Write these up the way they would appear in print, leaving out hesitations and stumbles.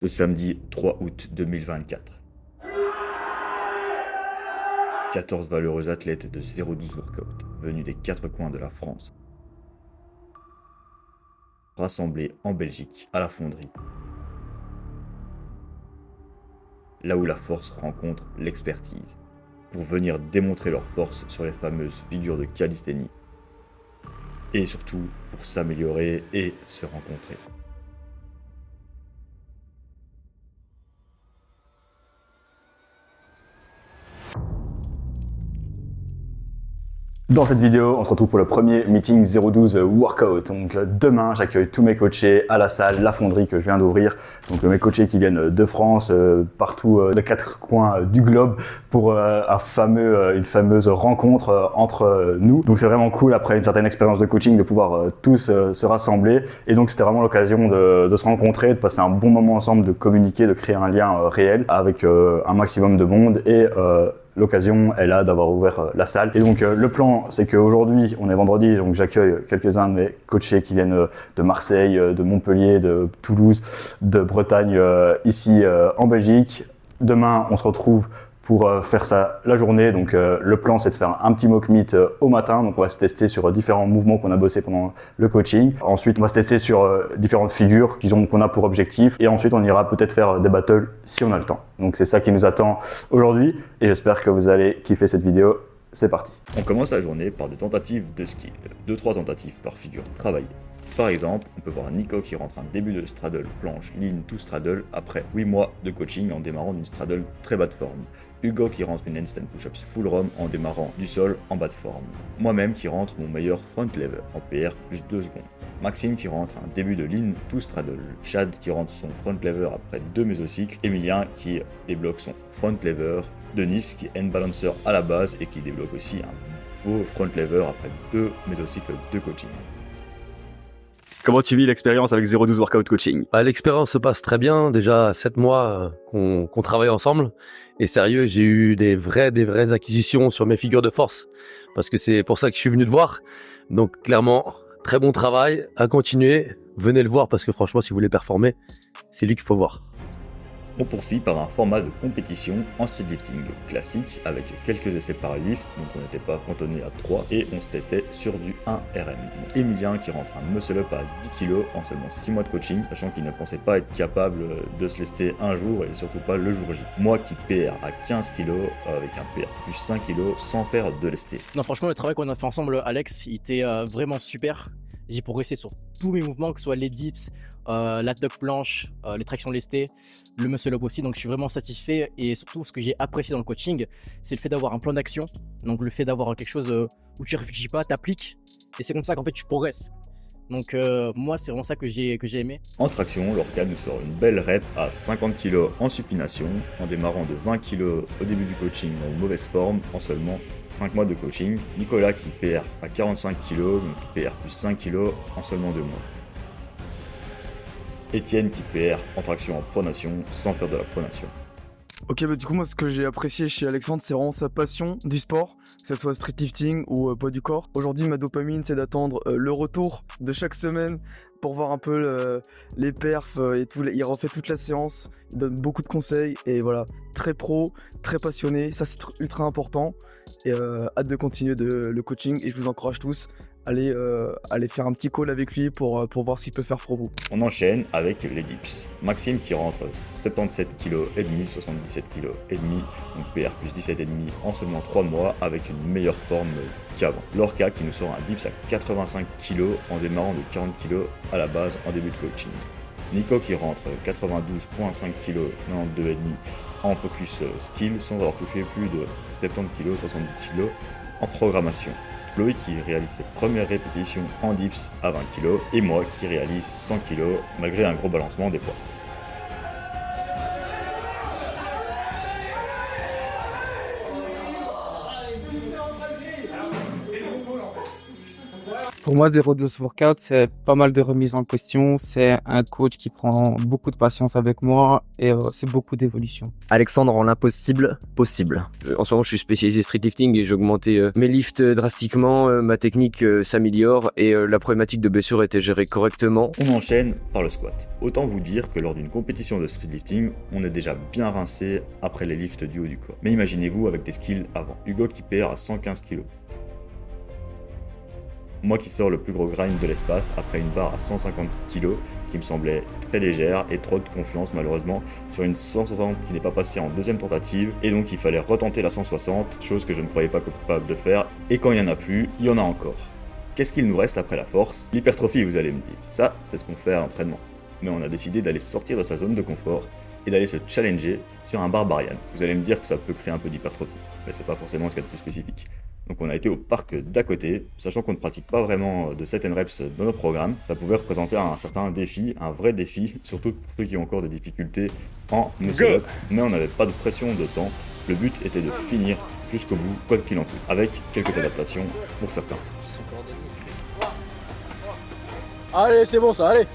le samedi 3 août 2024. 14 valeureux athlètes de 0-12 Workout, venus des 4 coins de la France, rassemblés en Belgique, à la Fonderie. Là où la force rencontre l'expertise, pour venir démontrer leur force sur les fameuses figures de calisthénie, et surtout pour s'améliorer et se rencontrer. Dans cette vidéo, on se retrouve pour le premier meeting 012 Workout. Donc demain, j'accueille tous mes coachés à la salle La Fonderie que je viens d'ouvrir. Donc mes coachés qui viennent de France, partout des 4 coins du globe pour une fameuse rencontre entre nous. Donc c'est vraiment cool après une certaine expérience de coaching de pouvoir tous se rassembler. Et donc c'était vraiment l'occasion de se rencontrer, de passer un bon moment ensemble, de communiquer, de créer un lien réel avec un maximum de monde et l'occasion est là d'avoir ouvert la salle. Et donc le plan, c'est qu'aujourd'hui, on est vendredi, donc j'accueille quelques-uns de mes coachés qui viennent de Marseille, de Montpellier, de Toulouse, de Bretagne, ici en Belgique. Demain, on se retrouve pour faire ça la journée. Donc le plan, c'est de faire un petit mock meet au matin. Donc on va se tester sur différents mouvements qu'on a bossé pendant le coaching. Ensuite, on va se tester sur différentes figures qu'on a pour objectif. Et ensuite, on ira peut-être faire des battles si on a le temps. Donc c'est ça qui nous attend aujourd'hui. Et j'espère que vous allez kiffer cette vidéo. C'est parti. On commence la journée par des tentatives de skill, 2-3 tentatives par figure travaillée. Par exemple, on peut voir Nico qui rentre un début de straddle planche lean to straddle après 8 mois de coaching en démarrant d'une straddle très bas de forme. Hugo qui rentre une handstand push-ups full ROM en démarrant du sol en bas de forme. Moi-même qui rentre mon meilleur front lever en PR plus 2 secondes. Maxime qui rentre un début de lean to straddle. Chad qui rentre son front lever après 2 mésocycles. Emilien qui débloque son front lever. Denis qui est hand balancer à la base et qui débloque aussi un beau front lever après 2 mésocycles de coaching. Comment tu vis l'expérience avec 012 Workout Coaching? L'expérience se passe très bien. Déjà 7 mois qu'on travaille ensemble. Et sérieux, j'ai eu des vraies acquisitions sur mes figures de force. Parce que c'est pour ça que je suis venu te voir. Donc clairement, très bon travail, à continuer. Venez le voir parce que franchement, si vous voulez performer, c'est lui qu'il faut voir. On poursuit par un format de compétition en streetlifting classique avec quelques essais par lift, donc on n'était pas cantonné à 3 et on se testait sur du 1 RM. Emilien qui rentre un muscle up à 10 kg en seulement 6 mois de coaching, sachant qu'il ne pensait pas être capable de se lester un jour et surtout pas le jour J. Moi qui PR à 15 kg avec un PR plus 5 kg sans faire de lesté. Non, franchement, le travail qu'on a fait ensemble, Alex, il était vraiment super. J'ai progressé sur tous mes mouvements, que ce soit les dips, la tuck planche, les tractions lestées, le muscle up aussi. Donc je suis vraiment satisfait et surtout ce que j'ai apprécié dans le coaching, c'est le fait d'avoir un plan d'action. Donc le fait d'avoir quelque chose où tu réfléchis pas, t'appliques et c'est comme ça qu'en fait tu progresses. Donc moi c'est vraiment ça que j'ai aimé. En traction, Lorca nous sort une belle rep à 50 kg en supination, en démarrant de 20 kg au début du coaching en mauvaise forme en seulement 5 mois de coaching. Nicolas qui PR à 45 kg, donc PR plus 5 kg en seulement 2 mois. Etienne qui PR en traction en pronation sans faire de la pronation. Ok, bah du coup moi ce que j'ai apprécié chez Alexandre c'est vraiment sa passion du sport, que ce soit street lifting ou poids du corps. Aujourd'hui ma dopamine c'est d'attendre le retour de chaque semaine pour voir un peu les perfs et tout. Il refait toute la séance, il donne beaucoup de conseils et voilà, très pro, très passionné, ça c'est ultra important et hâte de continuer le coaching et je vous encourage tous aller faire un petit call avec lui pour voir s'il peut faire pour vous. On enchaîne avec les dips. Maxime qui rentre 77 kg et demi, 77 kg et demi, donc PR plus 17,5 en seulement 3 mois avec une meilleure forme qu'avant. Lorca qui nous sort un dips à 85 kg en démarrant de 40 kg à la base en début de coaching. Nico qui rentre 92,5 kg, 92,5 en focus skill sans avoir touché plus de 70 kg, 70 kg en programmation. Chloé qui réalise ses premières répétitions en dips à 20 kg et moi qui réalise 100 kg malgré un gros balancement des poids. Pour moi, 012 Workout, c'est pas mal de remises en question. C'est un coach qui prend beaucoup de patience avec moi et c'est beaucoup d'évolution. Alexandre rend l'impossible possible. En ce moment, je suis spécialisé street lifting et j'ai augmenté mes lifts drastiquement. Ma technique s'améliore et la problématique de blessure a été gérée correctement. On enchaîne par le squat. Autant vous dire que lors d'une compétition de street lifting, on est déjà bien rincé après les lifts du haut du corps. Mais imaginez-vous avec des skills avant. Hugo qui perd à 115 kg. Moi qui sors le plus gros grind de l'espace après une barre à 150 kg qui me semblait très légère et trop de confiance malheureusement sur une 160 qui n'est pas passée en deuxième tentative et donc il fallait retenter la 160, chose que je ne croyais pas capable de faire et quand il n'y en a plus, il y en a encore. Qu'est-ce qu'il nous reste après la force? L'hypertrophie vous allez me dire. Ça, c'est ce qu'on fait à l'entraînement. Mais on a décidé d'aller sortir de sa zone de confort et d'aller se challenger sur un barbarian. Vous allez me dire que ça peut créer un peu d'hypertrophie, mais c'est pas forcément ce qu'il y a de plus spécifique. Donc on a été au parc d'à côté, sachant qu'on ne pratique pas vraiment de set and reps dans nos programmes, ça pouvait représenter un certain défi, un vrai défi, surtout pour ceux qui ont encore des difficultés en muscle-up, mais on n'avait pas de pression de temps, le but était de finir jusqu'au bout, quoi qu'il en coûte, avec quelques adaptations pour certains. Allez, c'est bon ça, allez.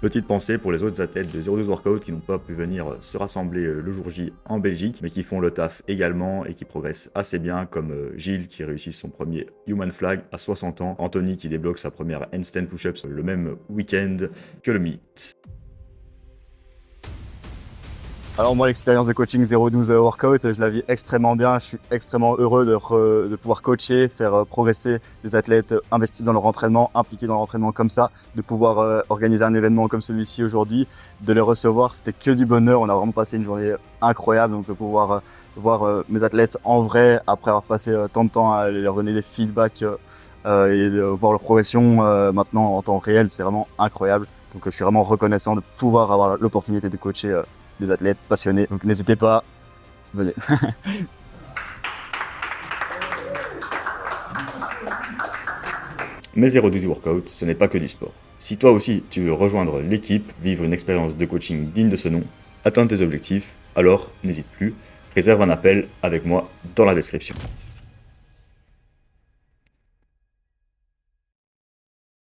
Petite pensée pour les autres athlètes de 012 Workout qui n'ont pas pu venir se rassembler le jour J en Belgique, mais qui font le taf également et qui progressent assez bien, comme Gilles qui réussit son premier Human Flag à 60 ans, Anthony qui débloque sa première handstand push-ups le même week-end que le meet. Alors moi, l'expérience de coaching 012 Workout, je la vis extrêmement bien. Je suis extrêmement heureux de pouvoir coacher, faire progresser des athlètes investis dans leur entraînement, impliqués dans leur entraînement comme ça, de pouvoir organiser un événement comme celui-ci aujourd'hui, de les recevoir. C'était que du bonheur. On a vraiment passé une journée incroyable. Donc de pouvoir voir mes athlètes en vrai, après avoir passé tant de temps à leur donner des feedbacks et de voir leur progression maintenant en temps réel, c'est vraiment incroyable. Donc je suis vraiment reconnaissant de pouvoir avoir l'opportunité de coacher des athlètes passionnés, donc n'hésitez pas, venez. Mais 012 Workout, ce n'est pas que du sport. Si toi aussi tu veux rejoindre l'équipe, vivre une expérience de coaching digne de ce nom, atteindre tes objectifs, alors n'hésite plus, réserve un appel avec moi dans la description.